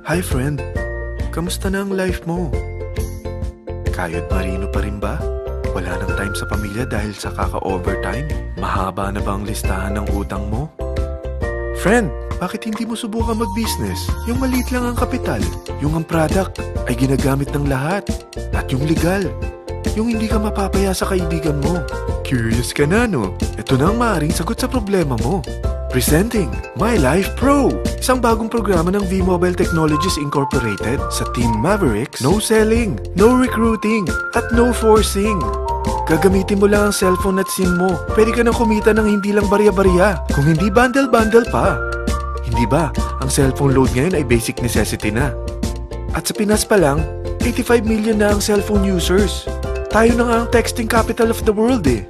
Hi friend, kamusta na ang life mo? Kayod marino pa rin ba? Wala nang time sa pamilya dahil sa kaka-overtime? Mahaba na ba ang listahan ng utang mo? Friend, bakit hindi mo subukan mag-business? Yung maliit lang ang kapital, yung ang product ay ginagamit ng lahat, at yung legal, yung hindi ka mapapaya sa kaibigan mo. Curious ka na, no? Ito na ang maaaring sagot sa problema mo. Presenting My Life Pro, isang bagong programa ng V-Mobile Technologies Incorporated sa Team Mavericks. No selling, no recruiting, at no forcing. Gagamitin mo lang ang cellphone at SIM mo. Pwede ka nang kumita ng hindi lang barya-barya, kung hindi bundle-bundle pa. Hindi ba, ang cellphone load ngayon ay basic necessity na. At sa Pinas pa lang, 85 million na ang cellphone users. Tayo na nga ang texting capital of the world eh.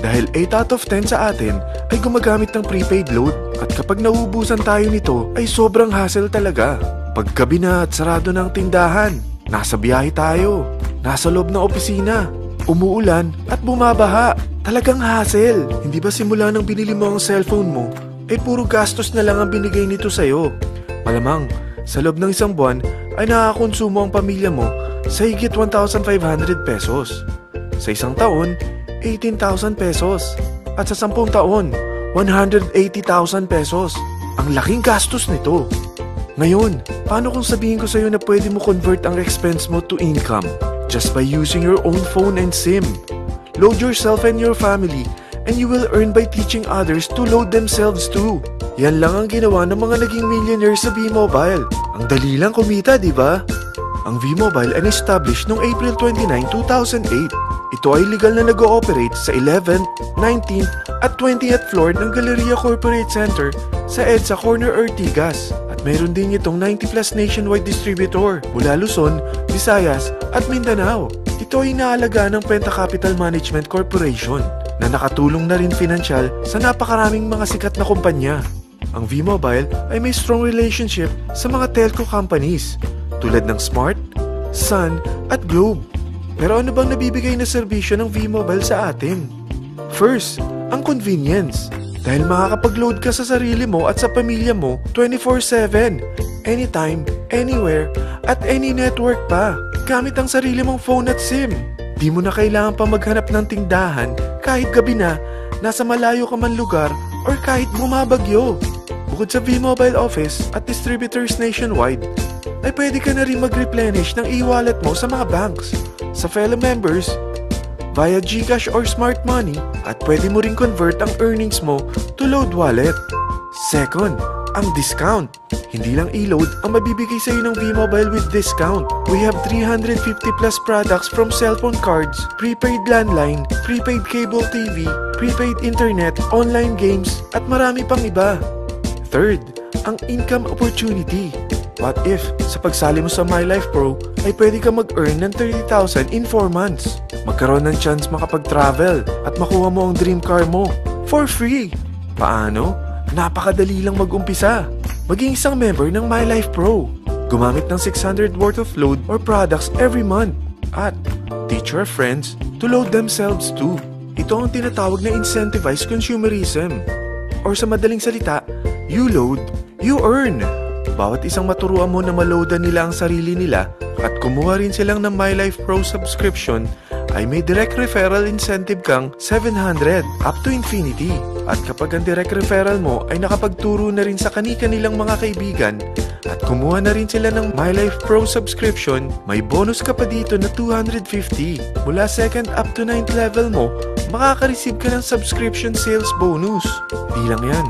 Dahil 8 out of 10 sa atin ay gumagamit ng prepaid load, at kapag nauubusan tayo nito ay sobrang hassle talaga. Paggabi na at sarado ng tindahan, nasa biyahe tayo, nasa loob ng opisina, umuulan at bumabaha. Talagang hassle. Hindi ba simula nang binili mo ang cellphone mo, ay puro gastos na lang ang binigay nito sa'yo? Malamang, sa loob ng isang buwan ay nakakonsumo ang pamilya mo sa higit 1,500 pesos. Sa isang taon, 18,000 pesos. At sa 10 taon, 180,000 pesos. Ang laking gastos nito. Ngayon, paano kung sabihin ko sa'yo na pwede mo convert ang expense mo to income just by using your own phone and SIM? Load yourself and your family, and you will earn by teaching others to load themselves too. Yan lang ang ginawa ng mga naging millionaires sa V-Mobile. Ang dali lang kumita, di ba? Ang V-Mobile ay established noong April 29, 2008. Ito ay legal na nag-ooperate sa 11th, 19th at 20th floor ng Galleria Corporate Center sa EDSA Corner Ortigas. At meron din itong 90+ nationwide distributor mula Luzon, Visayas at Mindanao. Ito ay inaalaga ng Penta Capital Management Corporation na nakatulong na rin pinansyal sa napakaraming mga sikat na kumpanya. Ang V-Mobile ay may strong relationship sa mga telco companies tulad ng Smart, Sun at Globe. Pero ano bang nabibigay na serbisyo ng V-Mobile sa atin? First, ang convenience. Dahil makakapag-load ka sa sarili mo at sa pamilya mo 24/7, anytime, anywhere, at any network pa. Gamit ang sarili mong phone at SIM. Di mo na kailangan pa maghanap ng tindahan kahit gabi na, nasa malayo ka man lugar, or kahit bumabagyo. Bukod sa V-Mobile office at distributors nationwide, ay pwede ka na rin mag-replenish ng e-wallet mo sa mga banks, sa fellow members, via GCash or Smart Money, at pwede mo rin convert ang earnings mo to load wallet. Second, ang discount. Hindi lang e-load ang mabibigay sa iyo ng V-Mobile with discount. We have 350+ products from cellphone cards, prepaid landline, prepaid cable TV, prepaid internet, online games, at marami pang iba. Third, ang income opportunity. What if, sa pagsali mo sa My Life Pro, ay pwede ka mag-earn ng 30,000 in 4 months? Magkaroon ng chance makapag-travel at makuha mo ang dream car mo for free. Paano? Napakadali lang mag-umpisa. Maging isang member ng My Life Pro. Gumamit ng 600 worth of load or products every month. At teach your friends to load themselves too. Ito ang tinatawag na incentivized consumerism. Or sa madaling salita, you load, you earn. Bawat isang maturuan mo na maloadan nila ang sarili nila at kumuha rin silang ng My Life Pro subscription, ay may direct referral incentive kang 700 up to infinity. At kapag ang direct referral mo ay nakapagturo na rin sa kani-kanilang mga kaibigan at kumuha na rin sila ng My Life Pro subscription, may bonus ka pa dito na 250. Mula 2nd up to 9th level mo, makaka-receive ka ng subscription sales bonus. Di lang yan.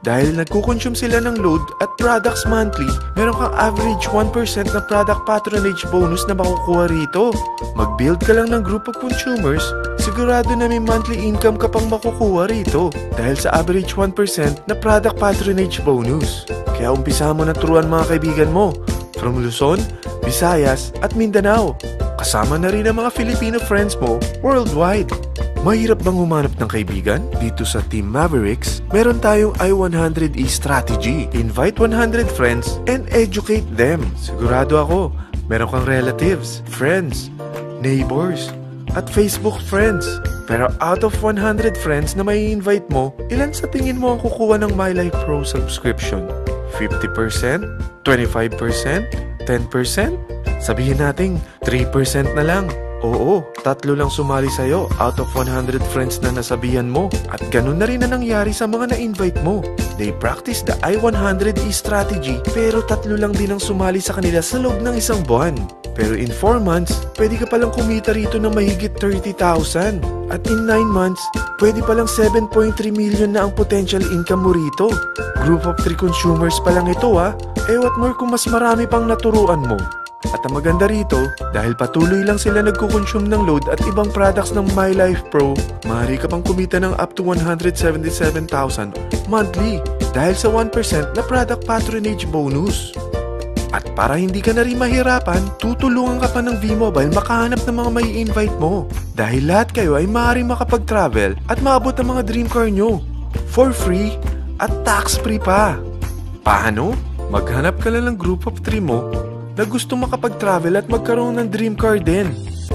Dahil nagkukonsume sila ng load at products monthly, meron kang average 1% na product patronage bonus na makukuha rito. Mag-build ka lang ng group of consumers, sigurado na may monthly income ka pang makukuha rito dahil sa average 1% na product patronage bonus. Kaya umpisa mo na turuan mga kaibigan mo from Luzon, Visayas at Mindanao. Kasama na rin ang mga Filipino friends mo worldwide. Mahirap bang humanap ng kaibigan? Dito sa Team Mavericks, meron tayong I100E strategy. Invite 100 friends and educate them. Sigurado ako, meron kang relatives, friends, neighbors, at Facebook friends. Pero out of 100 friends na may invite mo, ilan sa tingin mo ang kukuha ng My Life Pro subscription? 50%? 25%? 10%? Sabihin nating 3% na lang. Oo, 3 lang sumali sa'yo out of 100 friends na nasabihan mo. At ganun na rin na nangyari sa mga na-invite mo. They practice the I-100E strategy pero 3 lang din ang sumali sa kanila sa loob ng isang buwan. Pero in 4 months, pwede ka palang kumita rito ng mahigit 30,000. At in 9 months, pwede palang 7.3 million na ang potential income mo rito. Group of 3 consumers pa lang ito ha. What more kung mas marami pang naturuan mo. At ang maganda rito, dahil patuloy lang sila nagkukonsume ng load at ibang products ng My Life Pro, maaari ka pang kumita ng up to 177,000 monthly dahil sa 1% na product patronage bonus. At para hindi ka na rin mahirapan, tutulungan ka pa ng V-Mobile makahanap ng mga may invite mo. Dahil lahat kayo ay maaaring makapag-travel at maabot ang mga dream car nyo. For free at tax-free pa. Paano? Maghanap ka lang ng group of 3 mo na gusto makapag-travel at magkaroon ng dream car din.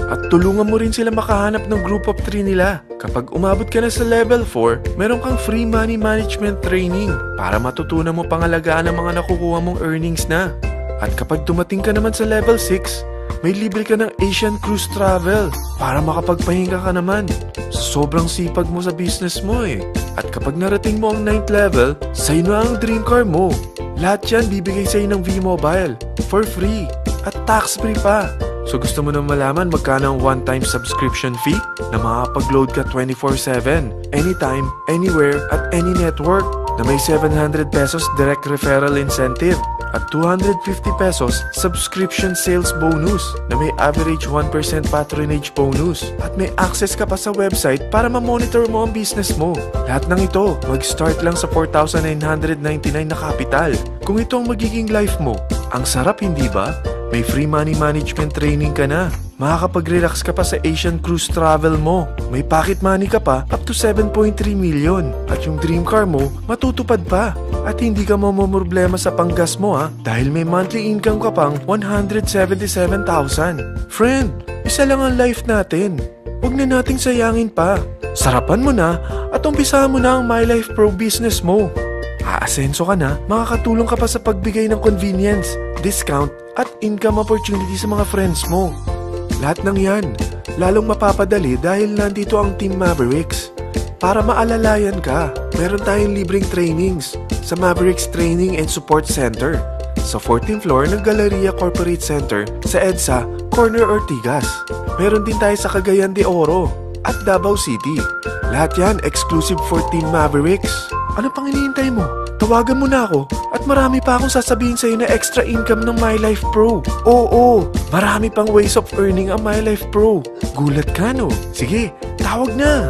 At tulungan mo rin sila makahanap ng group of 3 nila. Kapag umabot ka na sa level 4, meron kang free money management training para matutunan mo pangalagaan ang mga nakukuha mong earnings na. At kapag dumating ka naman sa level 6, may libre ka ng Asian Cruise Travel para makapagpahinga ka naman. Sobrang sipag mo sa business mo eh. At kapag narating mo ang 9th level, sa'yo na ang dream car mo. Lahat yan bibigay sa'yo ng V-Mobile for free at tax-free pa. So gusto mo nang malaman magkano ang one-time subscription fee na makakapag-load ka 24/7, anytime, anywhere, at any network na may 700 pesos direct referral incentive at 250 pesos subscription sales bonus na may average 1% patronage bonus at may access ka pa sa website para ma-monitor mo ang business mo. Lahat ng ito, mag-start lang sa 4,999 na capital. Kung ito ang magiging life mo, ang sarap hindi ba? May free money management training ka na. Makakapag-relax ka pa sa Asian Cruise Travel mo. May pocket money ka pa up to 7.3 million. At yung dream car mo, matutupad pa. At hindi ka mamomroblema sa panggas mo ha, dahil may monthly income ka pang 177,000. Friend, isa lang ang life natin. Huwag na nating sayangin pa. Sarapan mo na at umpisahan mo na ang My Life Pro business mo. Aasenso ka na, makakatulong ka pa sa pagbigay ng convenience, discount, at income opportunity sa mga friends mo. Lahat ng yan, lalong mapapadali dahil nandito ang Team Mavericks. Para maalalayan ka, meron tayong libreng trainings sa Mavericks Training and Support Center sa 14th floor ng Galleria Corporate Center sa EDSA, Corner Ortigas. Meron din tayo sa Cagayan de Oro at Davao City. Lahat yan exclusive for Team Mavericks. Ano pang hinihintay mo? Tawagan mo na ako at marami pa akong sasabihin sa'yo na extra income ng My Life Pro. Oo, marami pang ways of earning ang My Life Pro. Gulat ka no? Sige, tawag na!